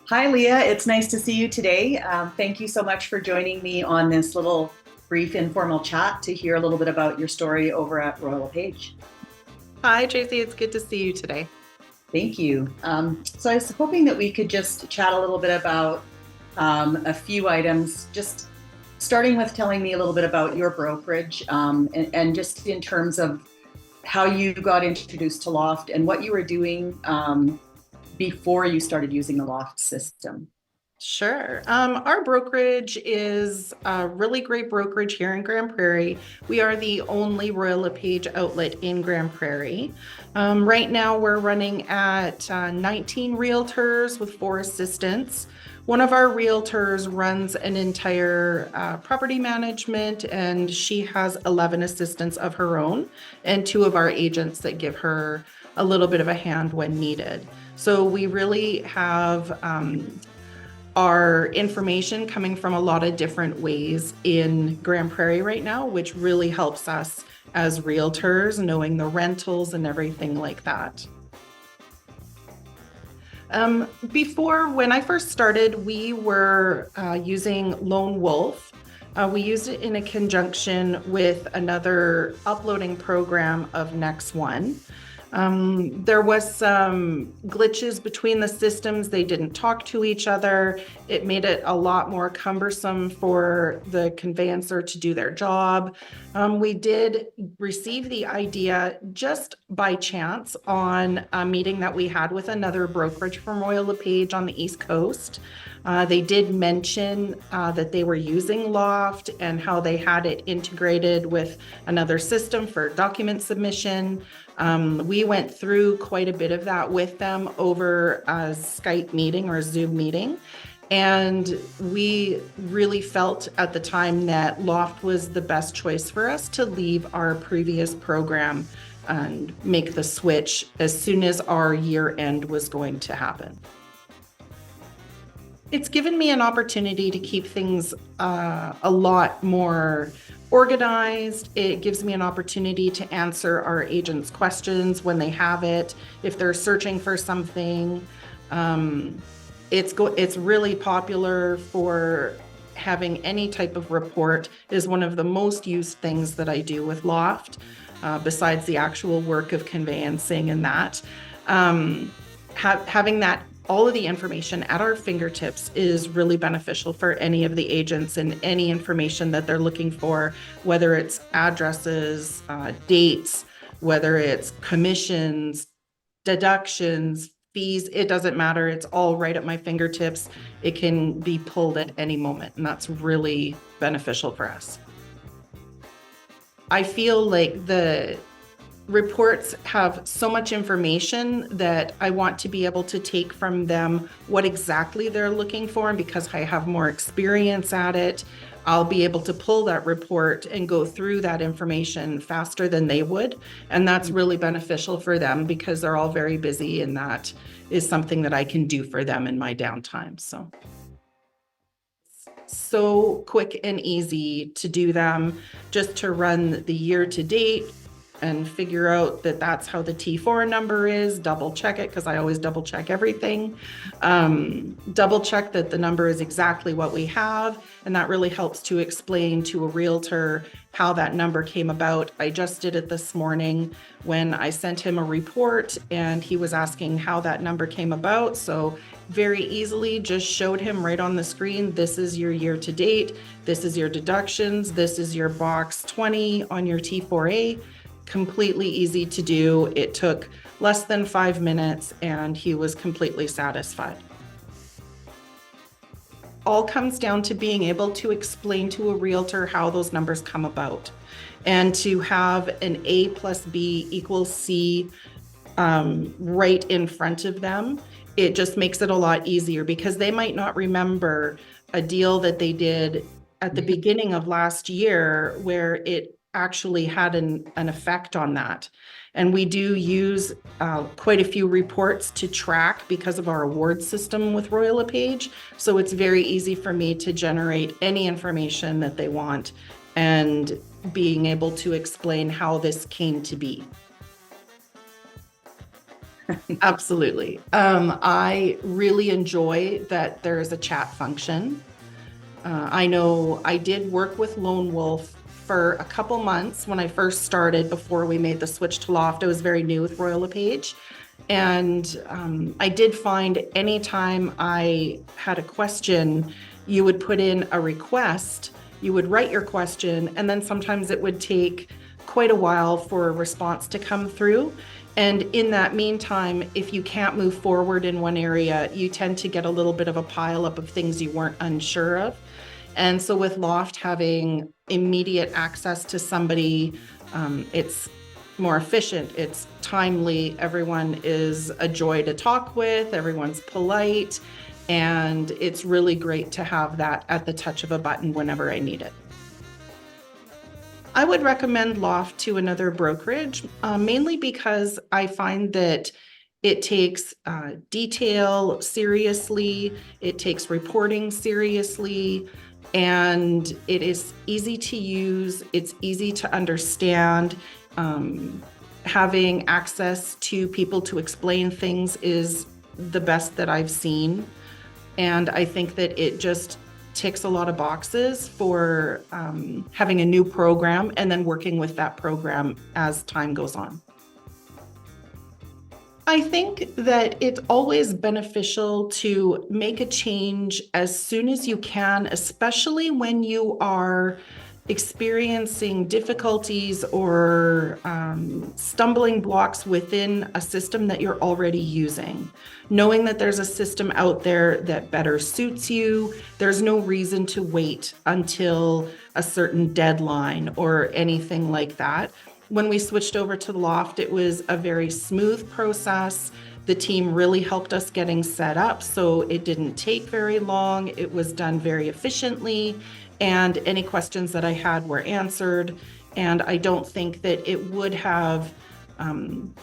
Hi, Leah. It's nice to see you today. Thank you so much for joining me on this little brief informal chat to hear a little bit about your story over at Royal LePage. Hi, Tracy. It's good to see you today. Thank you. So I was hoping that we could just chat a little bit about a few items, just starting with telling me a little bit about your brokerage and just in terms of how you got introduced to Loft and what you were doing before you started using the Loft system. Sure. Our brokerage is a really great brokerage here in Grand Prairie. We are the only Royal LePage outlet in Grand Prairie. Right now, we're running at 19 realtors with 4 assistants. One of our realtors runs an entire property management, and she has 11 assistants of her own, and 2 of our agents that give her a little bit of a hand when needed. So we really have our information coming from a lot of different ways in Grand Prairie right now, which really helps us as realtors, knowing the rentals and everything like that. Before, when I first started, we were using Lone Wolf. We used it in a conjunction with another uploading program of Next One. There was some glitches between the systems. They didn't talk to each other. It made it a lot more cumbersome for the conveyancer to do their job. We did receive the idea just by chance on a meeting that we had with another brokerage from Royal LePage on the East Coast. They did mention that they were using Loft and how they had it integrated with another system for document submission. We went through quite a bit of that with them over a Skype meeting or a Zoom meeting. And we really felt at the time that Loft was the best choice for us to leave our previous program and make the switch as soon as our year end was going to happen. It's given me an opportunity to keep things a lot more organized. It gives me an opportunity to answer our agents' questions when they have it, if they're searching for something. It's really popular for having any type of report. Is one of the most used things that I do with Loft, besides the actual work of conveyancing and that. Having that all of the information at our fingertips is really beneficial for any of the agents and any information that they're looking for, whether it's addresses, dates, whether it's commissions, deductions, fees, it doesn't matter. It's all right at my fingertips. It can be pulled at any moment, and that's really beneficial for us. I feel like the reports have so much information that I want to be able to take from them what exactly they're looking for. And because I have more experience at it, I'll be able to pull that report and go through that information faster than they would. And that's really beneficial for them because they're all very busy, and that is something that I can do for them in my downtime. So quick and easy to do them, just to run the year to date and figure out that that's how the T4 number is, double check it, because I always double check everything. Double check that the number is exactly what we have, and that really helps to explain to a realtor how that number came about. I just did it this morning when I sent him a report and he was asking how that number came about. So very easily just showed him right on the screen, this is your year to date, this is your deductions, this is your box 20 on your T4A. Completely easy to do. It took less than 5 minutes and he was completely satisfied. All comes down to being able to explain to a realtor how those numbers come about, and to have an A plus B equals C right in front of them. It just makes it a lot easier because they might not remember a deal that they did at the beginning of last year where it actually had an effect on that. And we do use quite a few reports to track because of our award system with Royal LePage. So it's very easy for me to generate any information that they want and being able to explain how this came to be. Absolutely. I really enjoy that there is a chat function. I know I did work with Lone Wolf for a couple months when I first started before we made the switch to Loft. I was very new with Royal LePage. And I did find anytime I had a question, you would put in a request, you would write your question, and then sometimes it would take quite a while for a response to come through. And in that meantime, if you can't move forward in one area, you tend to get a little bit of a pile up of things you weren't unsure of. And so with Loft having immediate access to somebody, it's more efficient, it's timely, everyone is a joy to talk with, everyone's polite, and it's really great to have that at the touch of a button whenever I need it. I would recommend Loft to another brokerage, mainly because I find that it takes detail seriously, it takes reporting seriously, and it is easy to use, it's easy to understand. Having access to people to explain things is the best that I've seen. And I think that it just ticks a lot of boxes for having a new program and then working with that program as time goes on. I think that it's always beneficial to make a change as soon as you can, especially when you are experiencing difficulties or stumbling blocks within a system that you're already using. Knowing that there's a system out there that better suits you, there's no reason to wait until a certain deadline or anything like that. When we switched over to Loft, it was a very smooth process. The team really helped us getting set up, so it didn't take very long. It was done very efficiently, and any questions that I had were answered. And I don't think that it would have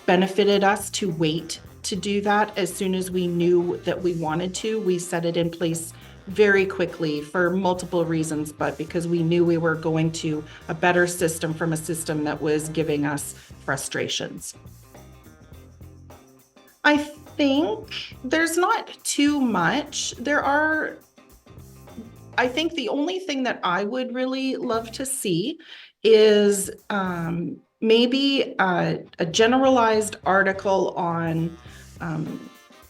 benefited us to wait to do that. As soon as we knew that we wanted to, we set it in place very quickly for multiple reasons, but because we knew we were going to a better system from a system that was giving us frustrations. I think there's not too much. I think the only thing that I would really love to see is maybe a generalized article on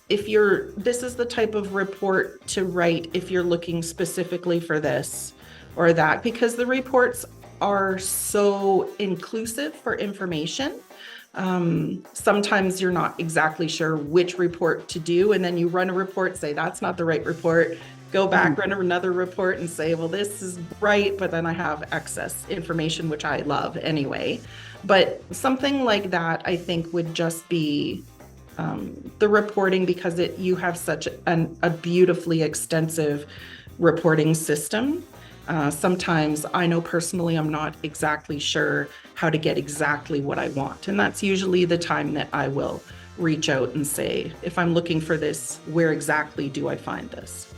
this is the type of report to write if you're looking specifically for this or that, because the reports are so inclusive for information. Sometimes you're not exactly sure which report to do, and then you run a report, say that's not the right report, go back, run another report and say, well, this is right, but then I have excess information, which I love anyway. But something like that, I think, would just be the reporting, because you have such a beautifully extensive reporting system. Sometimes I know personally I'm not exactly sure how to get exactly what I want. And that's usually the time that I will reach out and say, if I'm looking for this, where exactly do I find this?